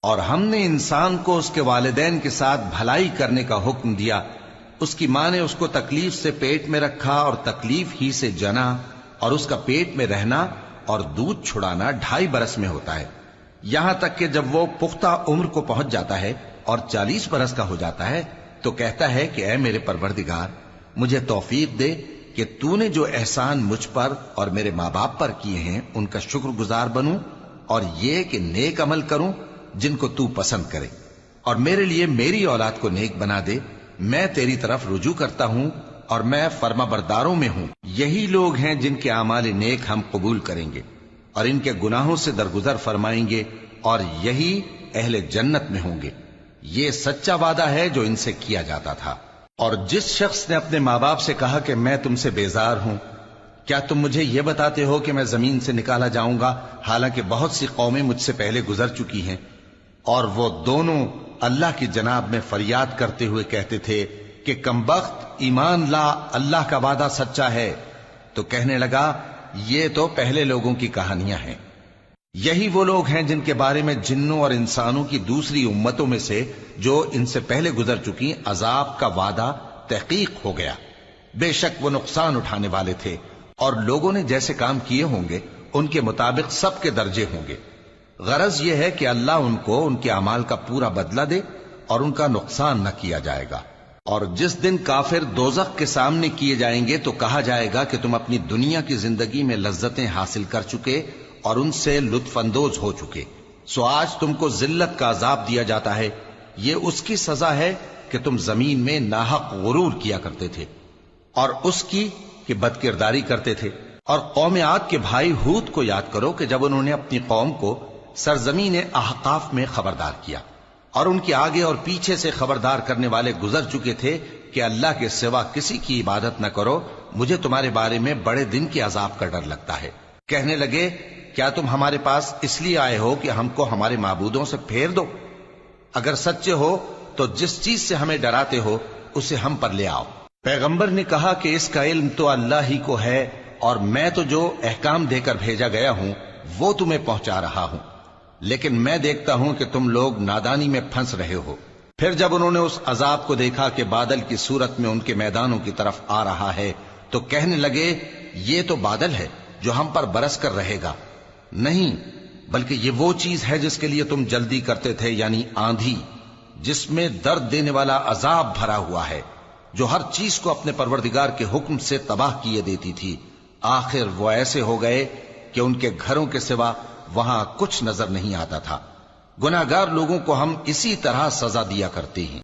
اور ہم نے انسان کو اس کے والدین کے ساتھ بھلائی کرنے کا حکم دیا، اس کی ماں نے اس کو تکلیف سے پیٹ میں رکھا اور تکلیف ہی سے جنا، اور اس کا پیٹ میں رہنا اور دودھ چھڑانا 2.5 برس میں ہوتا ہے، یہاں تک کہ جب وہ پختہ عمر کو پہنچ جاتا ہے اور 40 برس کا ہو جاتا ہے تو کہتا ہے کہ اے میرے پروردگار، مجھے توفیق دے کہ تو نے جو احسان مجھ پر اور میرے ماں باپ پر کیے ہیں ان کا شکر گزار بنوں، اور یہ کہ نیک عمل کروں جن کو تو پسند کرے، اور میرے لیے میری اولاد کو نیک بنا دے، میں تیری طرف رجوع کرتا ہوں اور میں فرما برداروں میں ہوں۔ یہی لوگ ہیں جن کے اعمال نیک ہم قبول کریں گے اور ان کے گناہوں سے درگزر فرمائیں گے، اور یہی اہل جنت میں ہوں گے۔ یہ سچا وعدہ ہے جو ان سے کیا جاتا تھا۔ اور جس شخص نے اپنے ماں باپ سے کہا کہ میں تم سے بیزار ہوں، کیا تم مجھے یہ بتاتے ہو کہ میں زمین سے نکالا جاؤں گا، حالانکہ بہت سی قومیں مجھ سے پہلے گزر چکی ہیں؟ اور وہ دونوں اللہ کی جناب میں فریاد کرتے ہوئے کہتے تھے کہ کمبخت ایمان لا، اللہ کا وعدہ سچا ہے۔ تو کہنے لگا یہ تو پہلے لوگوں کی کہانیاں ہیں، یہی وہ لوگ ہیں جن کے بارے میں جنوں اور انسانوں کی دوسری امتوں میں سے جو ان سے پہلے گزر چکی عذاب کا وعدہ تحقیق ہو گیا۔ بے شک وہ نقصان اٹھانے والے تھے، اور لوگوں نے جیسے کام کیے ہوں گے ان کے مطابق سب کے درجے ہوں گے۔ غرض یہ ہے کہ اللہ ان کو ان کے اعمال کا پورا بدلہ دے اور ان کا نقصان نہ کیا جائے گا۔ اور جس دن کافر دوزخ کے سامنے کیے جائیں گے تو کہا جائے گا کہ تم اپنی دنیا کی زندگی میں لذتیں حاصل کر چکے اور ان سے لطف اندوز ہو چکے، سو آج تم کو ذلت کا عذاب دیا جاتا ہے، یہ اس کی سزا ہے کہ تم زمین میں ناحق غرور کیا کرتے تھے، اور اس کی کہ بد کرداری کرتے تھے۔ اور قوم عاد کے بھائی ہود کو یاد کرو کہ جب انہوں نے اپنی قوم کو سرزمین احقاف میں خبردار کیا، اور ان کے آگے اور پیچھے سے خبردار کرنے والے گزر چکے تھے کہ اللہ کے سوا کسی کی عبادت نہ کرو، مجھے تمہارے بارے میں بڑے دن کے عذاب کا ڈر لگتا ہے۔ کہنے لگے کیا تم ہمارے پاس اس لیے آئے ہو کہ ہم کو ہمارے معبودوں سے پھیر دو؟ اگر سچے ہو تو جس چیز سے ہمیں ڈراتے ہو اسے ہم پر لے آؤ۔ پیغمبر نے کہا کہ اس کا علم تو اللہ ہی کو ہے، اور میں تو جو احکام دے کر بھیجا گیا ہوں وہ تمہیں پہنچا رہا ہوں، لیکن میں دیکھتا ہوں کہ تم لوگ نادانی میں پھنس رہے ہو۔ پھر جب انہوں نے اس عذاب کو دیکھا کہ بادل کی صورت میں ان کے میدانوں کی طرف آ رہا ہے تو کہنے لگے یہ تو بادل ہے جو ہم پر برس کر رہے گا، نہیں بلکہ یہ وہ چیز ہے جس کے لیے تم جلدی کرتے تھے، یعنی آندھی، جس میں درد دینے والا عذاب بھرا ہوا ہے، جو ہر چیز کو اپنے پروردگار کے حکم سے تباہ کیے دیتی تھی۔ آخر وہ ایسے ہو گئے کہ ان کے گھروں کے سوا وہاں کچھ نظر نہیں آتا تھا۔ گناہگار لوگوں کو ہم اسی طرح سزا دیا کرتے ہیں۔